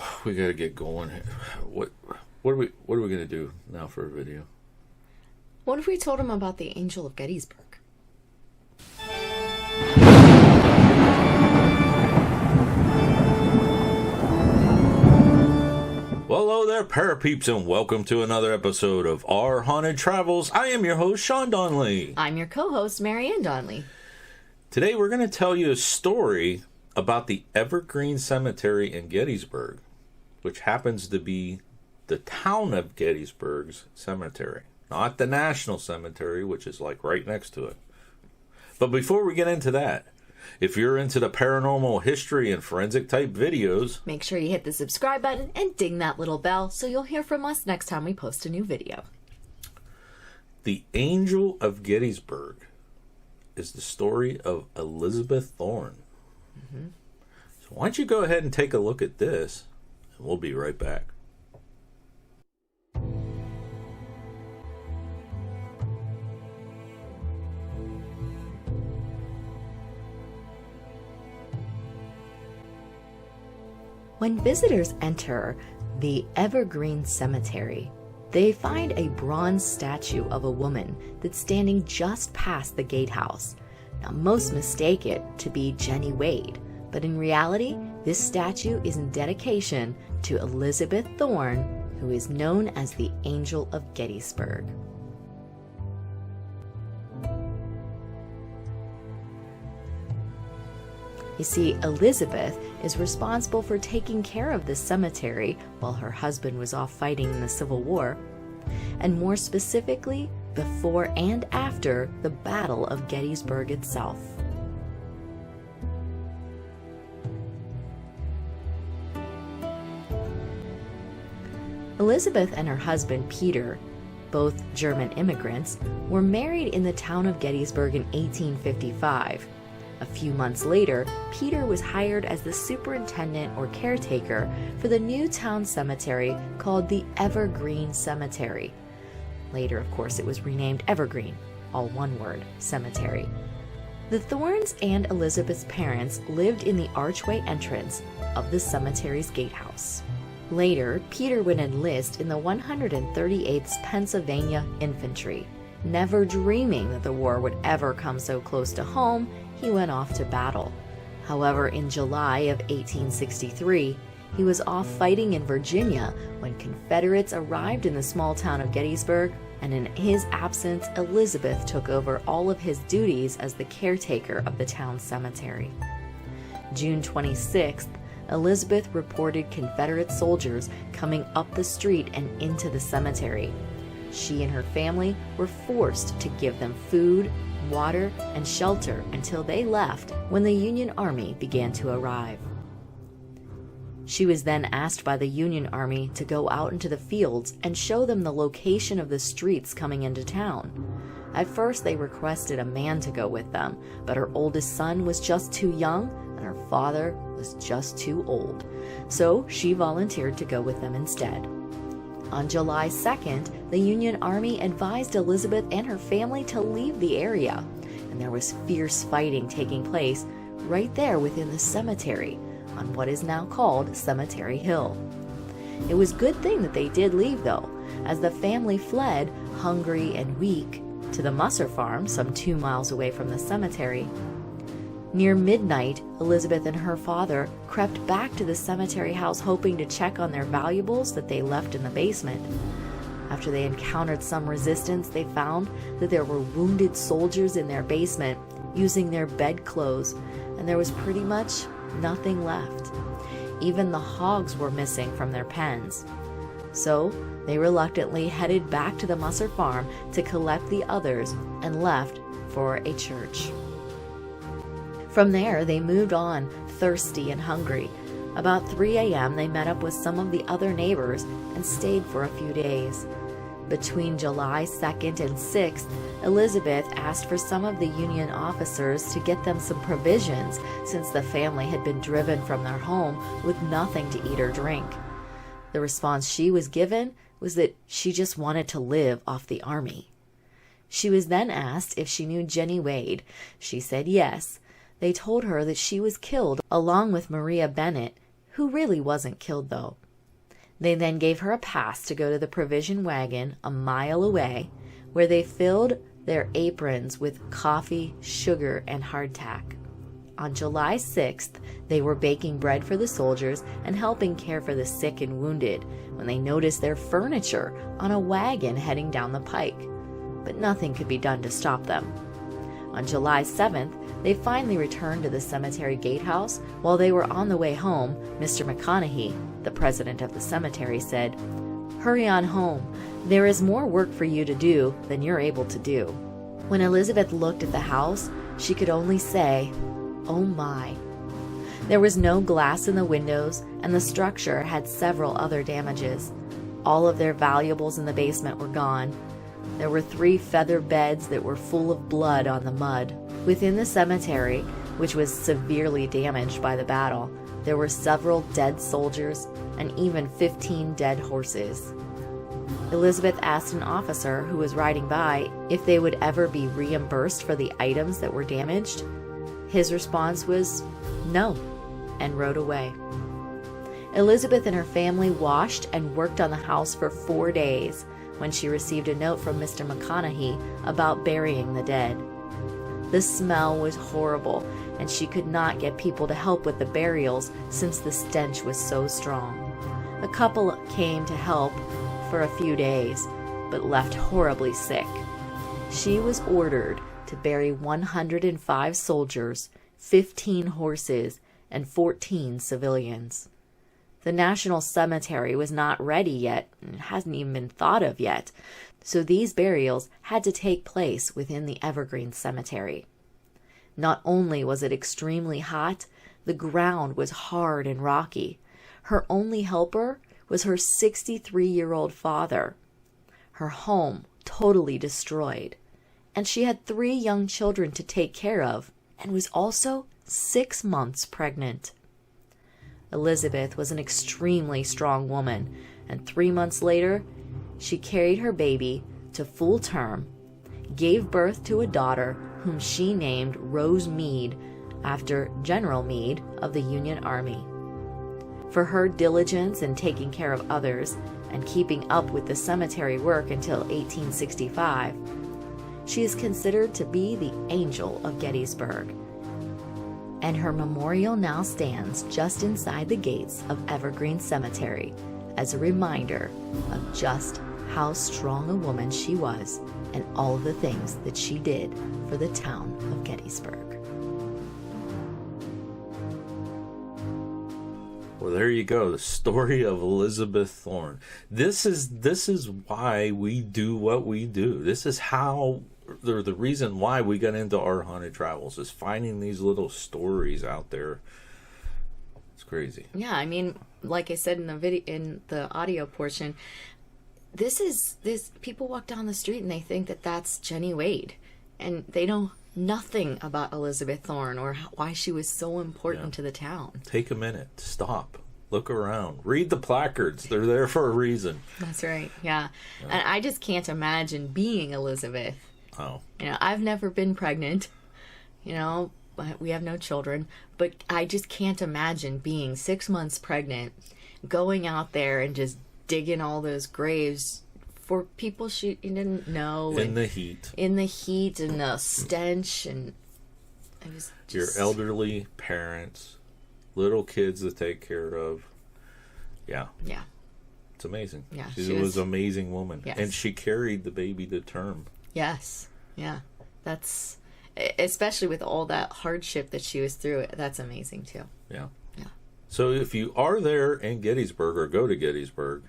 Oh, we gotta get going. What are we gonna do now for a video? What if we told him about the Angel of Gettysburg? Well, hello there, parapeeps, and welcome to another episode of Our Haunted Travels. I am your host, Sean Donnelly. I'm your co-host, Marianne Donnelly. Today we're going to tell you a story about the Evergreen Cemetery in Gettysburg, which happens to be the town of Gettysburg's cemetery, not the National Cemetery, which is like right next to it. But before we get into that, if you're into the paranormal history and forensic type videos, make sure you hit the subscribe button and ding that little bell so you'll hear from us next time we post a new video. The Angel of Gettysburg is the story of Elizabeth Thorn. So why don't you go ahead and take a look at this, and we'll be right back. When visitors enter the Evergreen Cemetery, they find a bronze statue of a woman that's standing just past the gatehouse. Now, most mistake it to be Jenny Wade, but in reality, this statue is in dedication to Elizabeth Thorn, who is known as the Angel of Gettysburg. You see, Elizabeth is responsible for taking care of this cemetery while her husband was off fighting in the Civil War, and more specifically, before and after the Battle of Gettysburg itself. Elizabeth and her husband Peter, both German immigrants, were married in the town of Gettysburg in 1855. A few months later, Peter was hired as the superintendent or caretaker for the new town cemetery called the Evergreen Cemetery. Later, of course, it was renamed Evergreen, all one word, cemetery. The Thorns and Elizabeth's parents lived in the archway entrance of the cemetery's gatehouse. Later, Peter would enlist in the 138th Pennsylvania Infantry. Never dreaming that the war would ever come so close to home, he went off to battle. However, in July of 1863, he was off fighting in Virginia when Confederates arrived in the small town of Gettysburg, and in his absence, Elizabeth took over all of his duties as the caretaker of the town cemetery. June 26th, Elizabeth reported Confederate soldiers coming up the street and into the cemetery. She and her family were forced to give them food, water, and shelter until they left when the Union Army began to arrive. She was then asked by the Union Army to go out into the fields and show them the location of the streets coming into town. At first, they requested a man to go with them, but her oldest son was just too young and her father was just too old, so she volunteered to go with them instead. On July 2nd, the Union Army advised Elizabeth and her family to leave the area, and there was fierce fighting taking place right there within the cemetery on what is now called Cemetery Hill. It was a good thing that they did leave, though, as the family fled, hungry and weak, to the Musser farm some 2 miles away from the cemetery. Near midnight, Elizabeth and her father crept back to the cemetery house hoping to check on their valuables that they left in the basement. After they encountered some resistance, they found that there were wounded soldiers in their basement using their bedclothes, and there was pretty much nothing left. Even the hogs were missing from their pens. So they reluctantly headed back to the Musser farm to collect the others and left for a church. From there, they moved on, thirsty and hungry. About 3 a.m., they met up with some of the other neighbors and stayed for a few days. Between July 2nd and 6th, Elizabeth asked for some of the Union officers to get them some provisions since the family had been driven from their home with nothing to eat or drink. The response she was given was that she just wanted to live off the army. She was then asked if she knew Jenny Wade. She said yes. They told her that she was killed along with Maria Bennett, who really wasn't killed though. They then gave her a pass to go to the provision wagon a mile away, where they filled their aprons with coffee, sugar, and hardtack. On July 6th, they were baking bread for the soldiers and helping care for the sick and wounded when they noticed their furniture on a wagon heading down the pike. But nothing could be done to stop them. On July 7th, they finally returned to the cemetery gatehouse. While they were on the way home, Mr. McConaughey, the president of the cemetery, said, "Hurry on home. There is more work for you to do than you're able to do." When Elizabeth looked at the house, she could only say, "Oh my." There was no glass in the windows, and the structure had several other damages. All of their valuables in the basement were gone. There were 3 feather beds that were full of blood on the mud. Within the cemetery, which was severely damaged by the battle, there were several dead soldiers and even 15 dead horses. Elizabeth asked an officer who was riding by if they would ever be reimbursed for the items that were damaged. His response was no, and rode away. Elizabeth and her family washed and worked on the house for 4 days when she received a note from Mr. McConaughey about burying the dead. The smell was horrible, and she could not get people to help with the burials since the stench was so strong. A couple came to help for a few days, but left horribly sick. She was ordered to bury 105 soldiers, 15 horses, and 14 civilians. The National Cemetery was not ready yet, and hasn't even been thought of yet, so these burials had to take place within the Evergreen Cemetery. Not only was it extremely hot, the ground was hard and rocky. Her only helper was her 63-year-old father. Her home totally destroyed, and she had 3 young children to take care of, and was also 6 months pregnant. Elizabeth was an extremely strong woman, and 3 months later, she carried her baby to full term, gave birth to a daughter whom she named Rose Meade after General Meade of the Union Army. For her diligence in taking care of others and keeping up with the cemetery work until 1865, she is considered to be the Angel of Gettysburg, and her memorial now stands just inside the gates of Evergreen Cemetery as a reminder of just how strong a woman she was and all the things that she did for the town of Gettysburg. Well, there you go. The story of Elizabeth Thorn. This is why we do what we do. This is how the reason why we got into our haunted travels, is finding these little stories out there. It's crazy. Yeah, I mean, like I said in the video, in the audio portion, this people walk down the street and they think that that's Jenny Wade, and they know nothing about Elizabeth Thorn or why she was so important to the town. Take a minute, stop, look around, read the placards. They're there for a reason. That's right. Yeah. And I just can't imagine being Elizabeth. Oh. I've never been pregnant. We have no children, but I just can't imagine being 6 months pregnant, going out there and just digging all those graves for people she didn't know. In the heat and the stench, and it was just... Your elderly parents, little kids to take care of. Yeah. Yeah. It's amazing. Yeah. She was an amazing woman. Yes. And she carried the baby to term. Yes. Yeah. That's, especially with all that hardship that she was through, that's amazing too. Yeah. Yeah. So if you are there in Gettysburg or go to Gettysburg,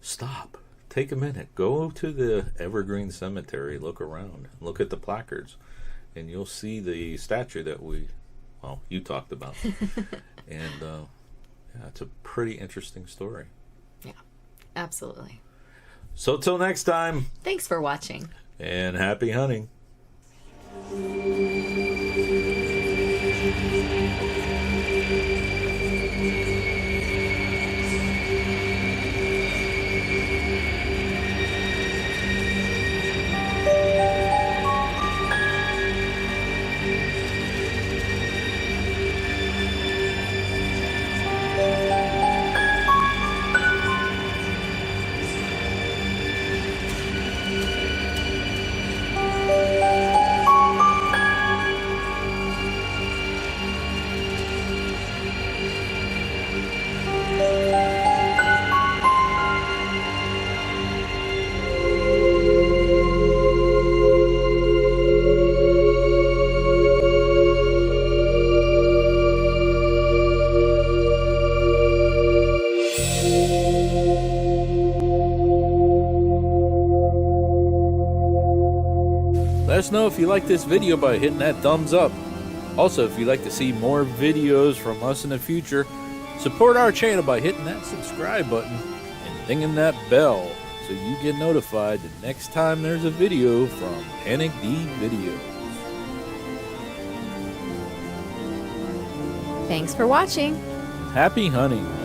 stop. Take a minute. Go to the Evergreen Cemetery. Look around. Look at the placards. And you'll see the statue that you talked about. And it's a pretty interesting story. Yeah. Absolutely. So till next time. Thanks for watching. And happy hunting. Let us know if you like this video by hitting that thumbs up. Also, if you'd like to see more videos from us in the future, support our channel by hitting that subscribe button and dinging that bell so you get notified the next time there's a video from Panic D Videos. Thanks for watching. Happy hunting!